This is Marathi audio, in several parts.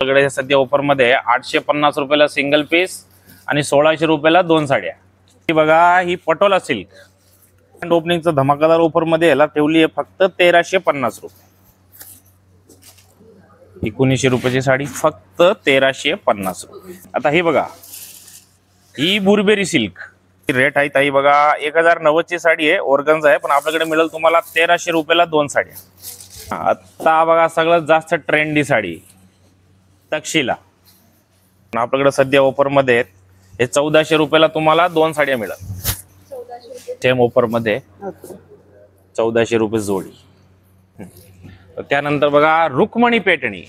आपल्याकडे सध्या ऑफर मध्ये 850 रुपयाला सिंगल पीस आणि 1600 रुपयाला 2 साड्या। ही बघा, ही पटोला सिल्क ओपनिंगचा धमाकादार ऑफर मध्ये याला ठेवली आहे फक्त 1350 रुपये। 1900 रुपयाची साडी फक्त 1350 रुपये। आता ही बघा, ही बुरबेरी सिल्क रेट आहे ताई बघा 1090 ची साडी आहे, ऑर्गन्झा आहे, पण आपल्याकडे मिळेल तुम्हाला 1300 रुपयाला 2 साड्या। आता बघा सगळ्यात जास्त ट्रेंडी साडी तक्षशिला, आपल्याकडे सध्या ऑफर मध्ये हे 1400 रुपयाला तुम्हाला 2 साड्या मिळेल। सेम ऑफर मध्ये 1400 रुपये जोडी। त्यानंतर बघा रुक्मणी पेटणी,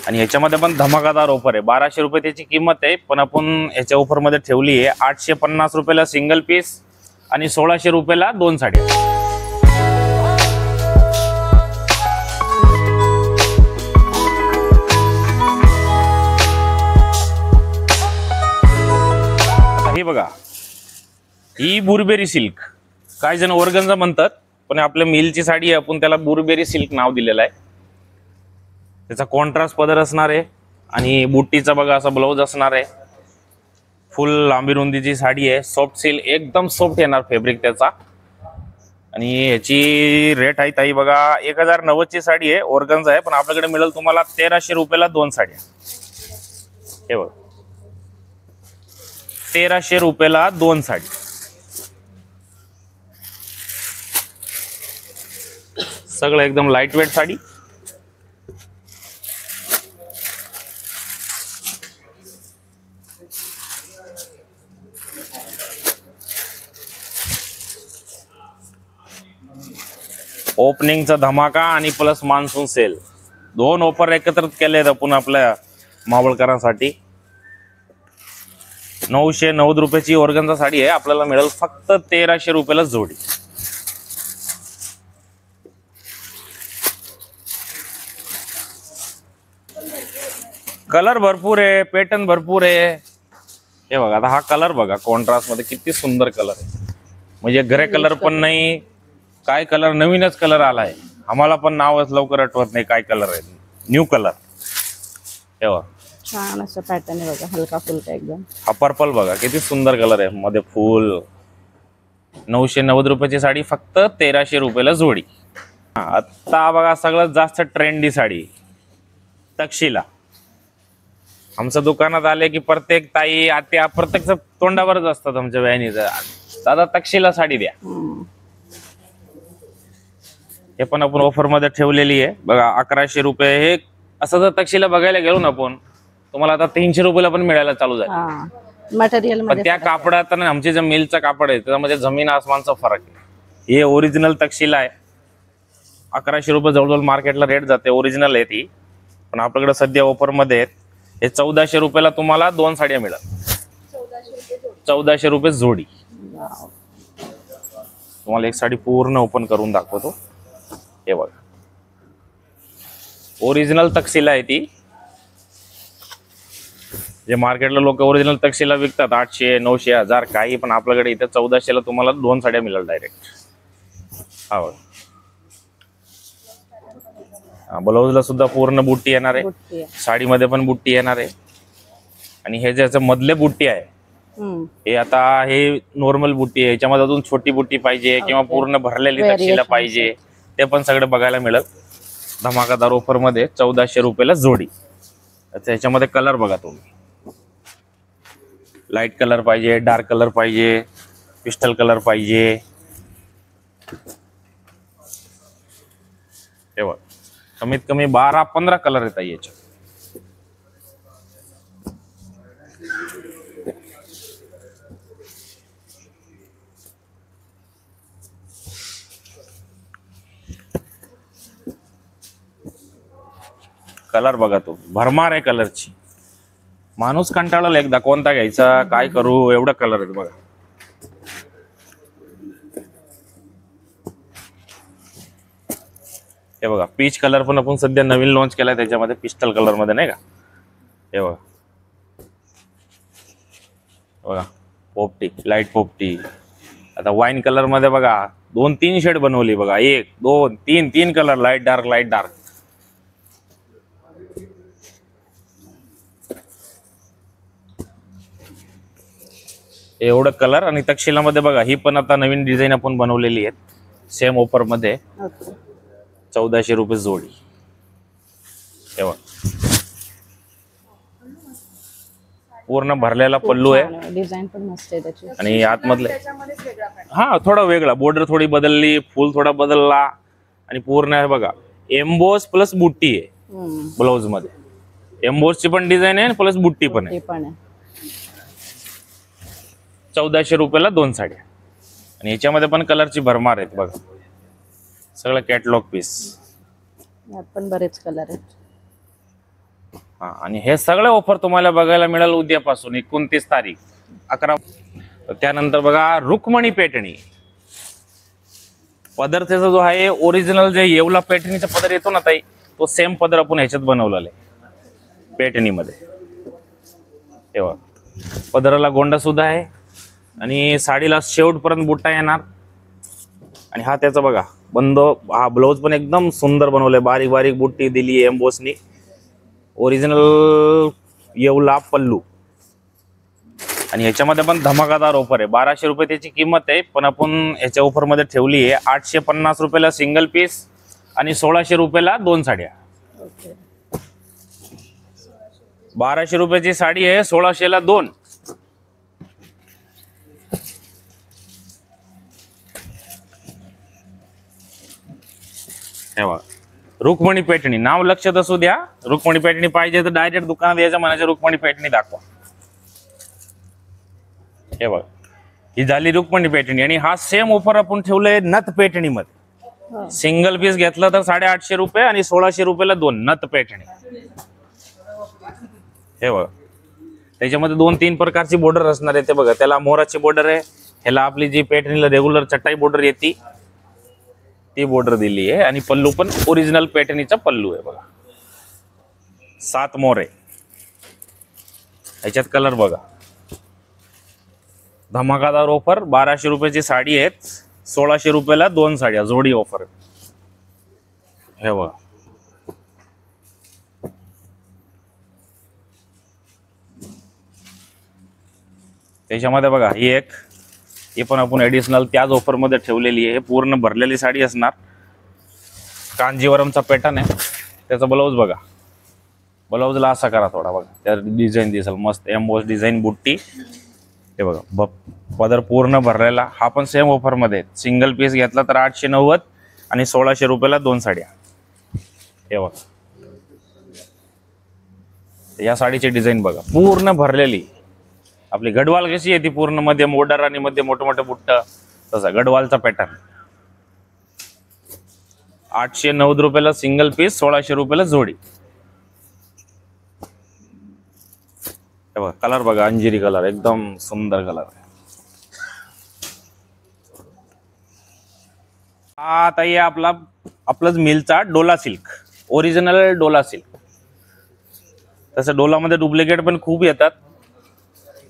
आणि ह्याच्यामध्ये पण धमाकादार ऑफर आहे। 1200 रुपये त्याची किंमत आहे, पण आपण ह्याच्या ऑफर मध्ये ठेवली आहे 850 रुपयाला सिंगल पीस आणि 1600 रुपयाला 2 साड्या। ही बघा, ही बुरबेरी सिल्क, काय जण ऑर्गन्झा म्हणतात, पण आपल्या मिलची साडी आहे, आपण त्याला बुरबेरी सिल्क नाव दिलेलं आहे। त्याचा कॉन्ट्रास्ट पदर असणार आहे आणि बुट्टीचा बघा असा ब्लाउज असणार आहे। फुल लांबी रुंदीची साडी आहे, सॉफ्ट सिल्क, एकदम सॉफ्ट येणार फॅब्रिक त्याचा। आणि याची रेट आहे ताई बघा 1090 ची साडी आहे, ऑर्गन्झा आहे, पण आपल्याकडे मिळेल तुम्हाला 1300 रुपयाला 2 साड्या। हे बघ, 1300 रुपयाला 2 साडी। सगळं एकदम लाईट वेट साडी। ओपनिंगचा धमाका आणि प्लस मान्सून सेल, दोन ऑफर एकत्रित केले आहेत आपण आपल्या मावळकरांसाठी। 990 रुपयाची ऑर्गन्झा साडी आहे, आपल्याला मिळेल फक्त 1300 रुपयाला जोडी। कलर भरपूर आहे, पॅटर्न भरपूर आहे। हे बघा, आता हा कलर बघा कॉन्ट्रास्ट मध्ये किती सुंदर कलर आहे, म्हणजे ग्रे कलर पण नाही, काय कलर नवीनच कलर आलाय, आम्हाला पण नावच लवकर आठवत नाही काय कलर आहे, न्यू कलर। हे बघा, छान असं पॅटर्न आहे बघा, हलका फुलका एकदम। हा पर्पल बघा किती सुंदर कलर आहे, मध्ये फुल। 990 रुपयाची साडी फक्त 1300 रुपयाला जोडी। आता बघा सगळ्यात जास्त ट्रेंडी साडी तक्षशिला। आमच्या दुकानात आले की प्रत्येक ताई आत्या प्रत्येक तोंडावरच असतात आमच्या बहिणीचं, दादा तक्षशिला साडी द्या। हे पण आपण ऑफर मध्ये ठेवलेली आहे बघा 1100 रुपये। हे असं जर तक्षशिला बघायला गेलो ना आपण, तुम्हाला आता 300 रुपयाला पण मिळायला चालू झालं मटेरियल मध्ये। त्या कापडात आणि आमचे जे मिलचं कापड आहे त्याच्यामध्ये जमीन आसमानचा फरक आहे। हे ओरिजिनल तक्षशिला आहे, 1100 रुपये जवळजवळ मार्केटला रेट जाते, ओरिजिनल आहे ती, पण आपल्याकडे सध्या ऑफर मध्ये हे 1400 रुपयाला तुम्हाला 2 साड्या मिळतात। 1400 रुपये जोडी। तुम्हाला एक साडी पूर्ण ओपन करून दाखवतो। हे बघा, ओरिजिनल तक्षशिला आहे ती, जे मार्केटला लोक ओरिजिनल तक्षशिला विकतात 800 900 1000 काही, पण आपल्याकडे इथे 1400 ला तुम्हाला 2 साड्या मिळेल डायरेक्ट। हा बघा, ब्लाउजला सुद्धा पूर्ण बुट्टी येणार आहे, साडीमध्ये पण बुट्टी येणार आहे। आणि हे ज्याचं मधले बुट्टी आहे हे आता हे नॉर्मल बुट्टी आहे, याच्यामध्ये अजून छोटी बुट्टी पाहिजे किंवा पूर्ण भरलेली तक्षशिला पाहिजे, ते पण सगळं बघायला मिळेल धमाकादार ऑफर मध्ये 1400 रुपयाला जोडी। त्याच्यामध्ये कलर बघा तुम्ही, लाईट कलर पाहिजे, डार्क कलर पाहिजे, पिस्टल कलर पाहिजे। हे बघ, कमीत कमी 12-15 कलर येतात याच्यात। कलर बघा तो, भरमार आहे कलरची, माणूस कंटाळला एकदा कोणता घ्यायचा काय करू, एवढं कलर आहेत बघा। हे बघा, पीच कलर पण आपण सध्या नवीन लॉन्च केलाय त्याच्यामध्ये, पिस्टल कलर मध्ये नाही का। हे बघा बघा, पोपटी, लाईट पोपटी। आता वाईन कलर मध्ये बघा 2-3 शेड बनवली बघा, 1 2 3 colour, light dark light dark. एवढं कलर आणि तक्षशिलामध्ये बघा ही पण आता नवीन डिझाईन आपण बनवलेली आहेत सेम ऑफर मध्ये. ओके. 1400 रुपये जोडी. तेव्हा पूर्ण भरलेला पल्लू आहे डिझाईन पण मस्त आहे त्याची. आणि आतमधले हा थोडा वेगळा बॉर्डर थोडी बदलली, फुल थोडा बदलला आणि पूर्ण आहे बघा एम्बोस प्लस बुट्टी आहे ब्लाउज मध्ये. एम्बोसची पण डिझाईन आहे प्लस बुट्टी पण आहे. 1400 रुपयाला 2 साड्या आणि याच्यामध्ये पण कलरची भरमार आहेत बघा. सगळं कॅटलॉग पीस. यात पण बरेच कलर आहेत. हा आणि हे सगळे ऑफर तुम्हाला बघायला मिळेल उद्यापासून 29 तारीख 11. त्यानंतर बघा रुक्मणी पैठणी. पदर त्याचा जो आहे ओरिजिनल जे येवला पैठणीचा पदर येतो ना ताई, तो सेम पदर आपण ह्याच्यात बनवलेला आहे पैठणीमध्ये. तेव्हा पदराला गोंडा सुद्धा आहे आणि साडीला शेवटपर्यंत बुट्टा येणार. आणि हा त्याचा बघा बंद, हा ब्लाऊज पण एकदम सुंदर बनवलाय, बारीक बारीक बुट्टी दिली आहे एम्बोसनी. ओरिजिनल येवला पल्लू आणि ह्याच्यामध्ये पण धमाकादार ऑफर आहे. 1200 रुपये त्याची किंमत आहे, पण आपण ह्याच्या ऑफर मध्ये ठेवली आहे 850 रुपयाला सिंगल पीस आणि 1600 रुपयाला 2 साड्या. 1200 रुपयाची साडी आहे, 1600 ला 2. हे बघा रुक्मणी पैठणी, नाव लक्षात असू द्या. रुक्मणी पैठणी पाहिजे तर डायरेक्ट दुकानात यायचं, म्हणायचं रुक्मणी पैठणी दाखवा. हे बघा ही झाली रुक्मणी पैठणी आणि हा सेम ऑफर आपण ठेवलंय नथ पैठणी मध्ये. सिंगल पीस घेतलं तर 850 रुपये आणि 1600 रुपयाला 2 नथ पैठणी. हे बघा त्याच्यामध्ये 2-3 प्रकारची बॉर्डर असणार आहे. ते बघा त्याला मोराची बॉर्डर आहे, ह्याला आपली जी पैठणीला रेग्युलर चटाई बॉर्डर येते ती बॉर्डर दिली आहे आणि पल्लू पण ओरिजिनल पैठणीचा पल्लू आहे बघा. 7 मोर आहे ह्याच्यात. कलर बघा धमाकादार ऑफर. 1200 रुपयाची साडी आहेत, 1600 रुपयाला 2 साड्या जोडी ऑफर. हे बघा त्याच्यामध्ये बघा ही पण आपण ऍडिशनल त्याच ऑफर मध्ये ठेवलेली आहे. पूर्ण भरलेली साडी असणार, कांजीवरमचा पॅटर्न आहे. त्याचा ब्लाऊज बघा, ब्लाऊजला असा करा थोडा बघा, त्या डिझाईन दिसेल मस्त एम्बोस डिझाईन बुट्टी. हे बघा पदर पूर्ण भरलेला. हा पण सेम ऑफर मध्ये, सिंगल पीस घेतला तर 890 आणि 1600 रुपयाला 2 साड्या. हे बघा या साडीची डिझाईन बघा पूर्ण भरलेली. आपली गडवाल कशी आहे ती पूर्ण मध्ये मोडर आणि मध्ये मोठे मोठे बुट्ट, तसा गडवालचा पॅटर्न. 890 रुपयाला सिंगल पीस, 1600 रुपयाला जोडी. हे बघा कलर बघा अंजिरी कलर, एकदम सुंदर कलर. हा आता हे आपलाच मिलचा Dola silk, original Dola silk. तसं डोलामध्ये डुप्लिकेट पण खूप येतात,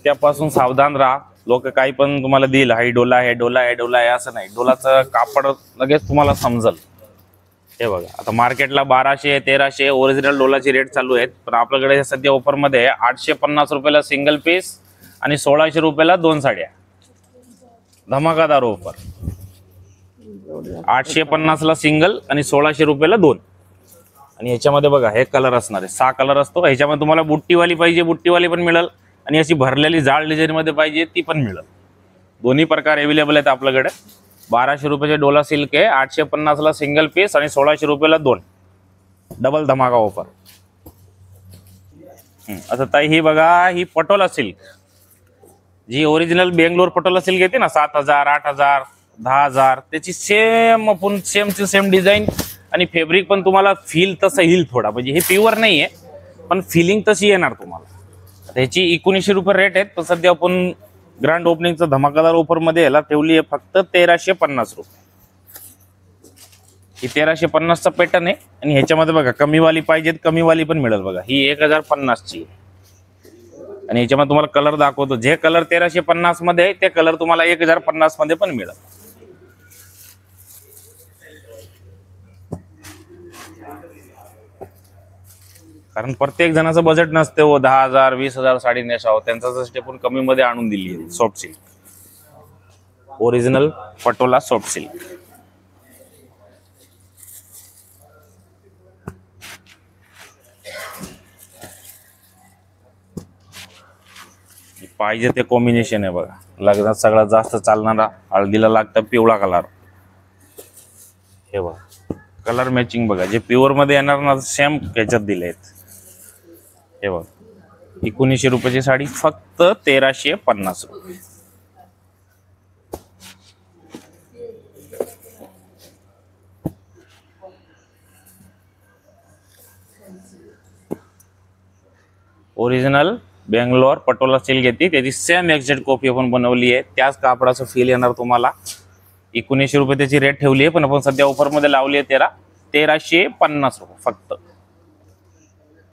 त्यापासून सावधान राहा. लोक काही पण तुम्हाला देईल, हाई डोला आहे, डोला आहे, डोला आहे, असं नाही. डोलाचं कापड लगेच तुम्हाला समजल. हे बघा आता मार्केटला 1200 1300 ओरिजिनल डोलाची रेट चालू आहेत, पण आपल्याकडे सध्या ऑफर मध्ये 850 रुपयाला सिंगल पीस आणि 1600 रुपयाला 2 साड्या. धमाकादार ऑफर. 850 ला सिंगल आणि 1600 रुपयाला 2. आणि ह्याच्यामध्ये बघा हे कलर असणार आहे, 6 कलर असतो. ह्याच्यामध्ये तुम्हाला बुट्टीवाली पाहिजे बुट्टीवाली पण मिळेल आणि अशी भरलेली जाड डिझाईन मध्ये पाहिजे ती पण मिळेल. दोन्ही प्रकार अवेलेबल आहेत आपल्याकडे. 1200 रुपयाचे डोला सिल्क आहे, 850 ला सिंगल पीस आणि 1600 रुपयाला 2. डबल धमाका ऑफर. आता ताई ही बघा ही पटोला सिल्क, जी ओरिजिनल बेंगलोर पटोला सिल्क येते ना 7000 8000 10000, त्याची सेम आपण सेम डिझाईन आणि फॅब्रिक पण तुम्हाला फील तसं येईल थोडा. म्हणजे हे प्युअर नाही आहे पण फिलिंग तशी येणार तुम्हाला. त्याची 1900 रुपये रेट आहेत, पण सध्या आपण ग्रँड ओपनिंगचा धमाकादार ऑफर मध्ये याला ठेवली आहे फक्त 1350 रुपये. ही 1350चा पॅटर्न आहे आणि ह्याच्यामध्ये बघा कमीवाली पाहिजेत कमीवाली पण मिळेल बघा. ही 1050 ची आणि ह्याच्यामध्ये तुम्हाला कलर दाखवतो. जे कलर 1350 मध्ये आहे ते कलर तुम्हाला 1050 मध्ये पण मिळेल. कारण प्रत्येक जणाचं बजेट नसते हो 10,000 20,000 साडी नेसावं, त्यांच्यासाठी पण कमी मध्ये आणून दिली आहे soft silk, original Patola soft silk. पाहिजे ते कॉम्बिनेशन आहे बघा. लग्नात सगळ्यात जास्त चालणारा, हळदीला लागतं पिवळा कलर. हे बघा कलर मॅचिंग बघा, जे प्युअर मध्ये येणार ना सेम ह्याच्यात दिले आहेत. हे बघा 1900 रुपयाची साडी फक्त 1350 रुपये. ओरिजिनल बेंगलोर पटोला सिल्क येते, त्याची सेम एक्झॅक्ट कॉपी आपण बनवली आहे. त्याच कापडाचं फील येणार तुम्हाला. 1900 रुपये त्याची रेट ठेवली आहे, पण आपण सध्या ऑफर मध्ये लावली आहे 1350 रुपये फक्त.